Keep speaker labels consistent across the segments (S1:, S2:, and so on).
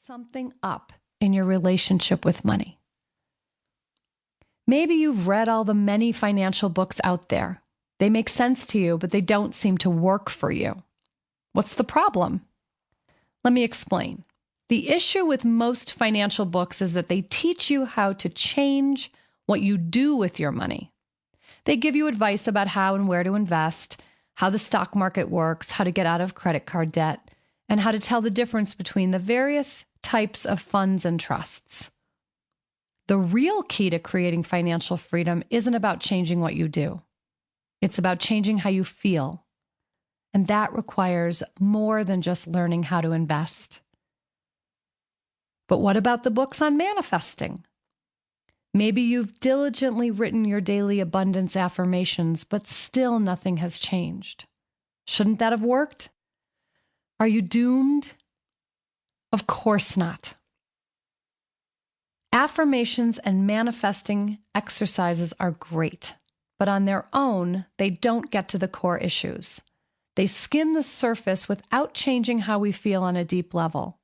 S1: something up in your relationship with money. Maybe you've read all the many financial books out there. They make sense to you, but they don't seem to work for you. What's the problem? Let me explain. The issue with most financial books is that they teach you how to change what you do with your money. They give you advice about how and where to invest, how the stock market works, how to get out of credit card debt, and how to tell the difference between the various types of funds and trusts. The real key to creating financial freedom isn't about changing what you do. It's about changing how you feel. And that requires more than just learning how to invest. But what about the books on manifesting? Maybe you've diligently written your daily abundance affirmations, but still nothing has changed. Shouldn't that have worked? Are you doomed? Of course not. Affirmations and manifesting exercises are great, but on their own, they don't get to the core issues. They skim the surface without changing how we feel on a deep level.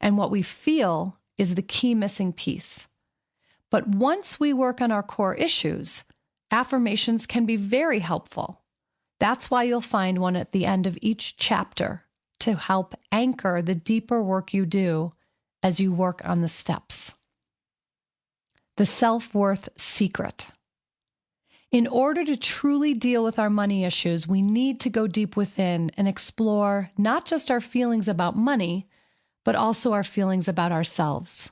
S1: And what we feel is the key missing piece. But once we work on our core issues, affirmations can be very helpful. That's why you'll find one at the end of each chapter to help anchor the deeper work you do as you work on the steps. The self-worth secret. In order to truly deal with our money issues, we need to go deep within and explore not just our feelings about money, but also our feelings about ourselves.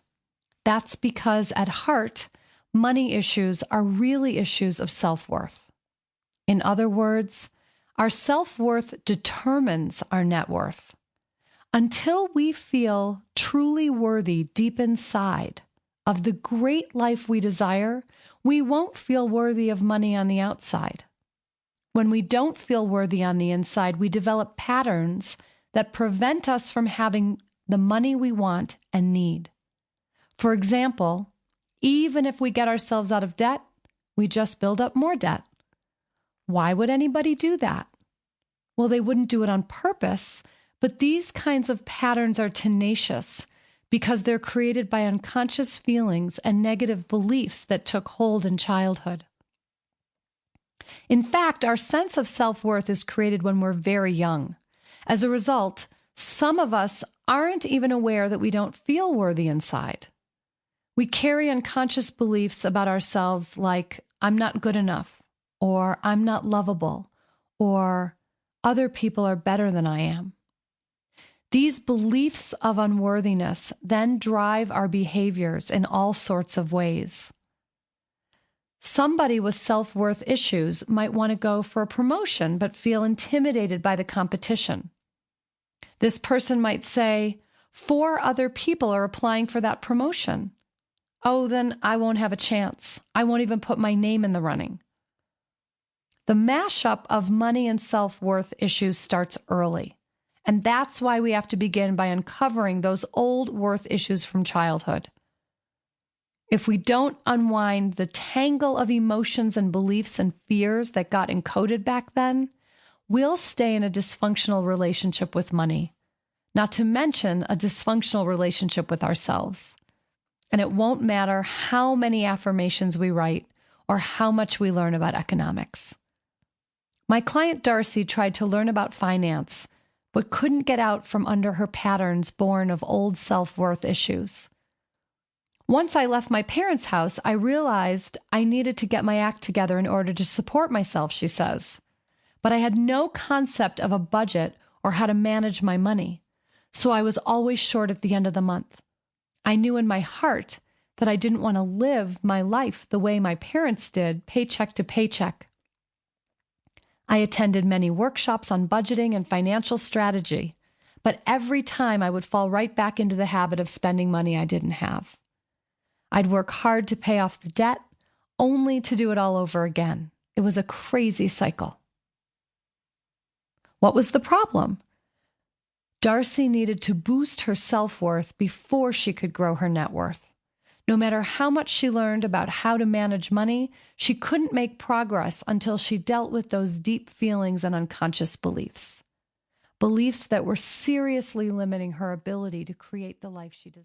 S1: That's because at heart, money issues are really issues of self-worth. In other words, our self-worth determines our net worth. Until we feel truly worthy deep inside of the great life we desire, we won't feel worthy of money on the outside. When we don't feel worthy on the inside, we develop patterns that prevent us from having the money we want and need. For example, even if we get ourselves out of debt, we just build up more debt. Why would anybody do that? Well, they wouldn't do it on purpose, but these kinds of patterns are tenacious because they're created by unconscious feelings and negative beliefs that took hold in childhood. In fact, our sense of self-worth is created when we're very young. As a result, some of us aren't even aware that we don't feel worthy inside. We carry unconscious beliefs about ourselves like, I'm not good enough, or I'm not lovable, or other people are better than I am. These beliefs of unworthiness then drive our behaviors in all sorts of ways. Somebody with self-worth issues might want to go for a promotion but feel intimidated by the competition. This person might say, 4 other people are applying for that promotion. Oh, then I won't have a chance. I won't even put my name in the running. The mashup of money and self-worth issues starts early. And that's why we have to begin by uncovering those old worth issues from childhood. If we don't unwind the tangle of emotions and beliefs and fears that got encoded back then, we'll stay in a dysfunctional relationship with money, not to mention a dysfunctional relationship with ourselves. And it won't matter how many affirmations we write or how much we learn about economics. My client Darcy tried to learn about finance, but couldn't get out from under her patterns born of old self-worth issues. Once I left my parents' house, I realized I needed to get my act together in order to support myself, she says. But I had no concept of a budget or how to manage my money, so I was always short at the end of the month. I knew in my heart that I didn't want to live my life the way my parents did, paycheck to paycheck. I attended many workshops on budgeting and financial strategy, but every time I would fall right back into the habit of spending money I didn't have. I'd work hard to pay off the debt, only to do it all over again. It was a crazy cycle. What was the problem? Darcy needed to boost her self-worth before she could grow her net worth. No matter how much she learned about how to manage money, she couldn't make progress until she dealt with those deep feelings and unconscious beliefs. Beliefs that were seriously limiting her ability to create the life she desired.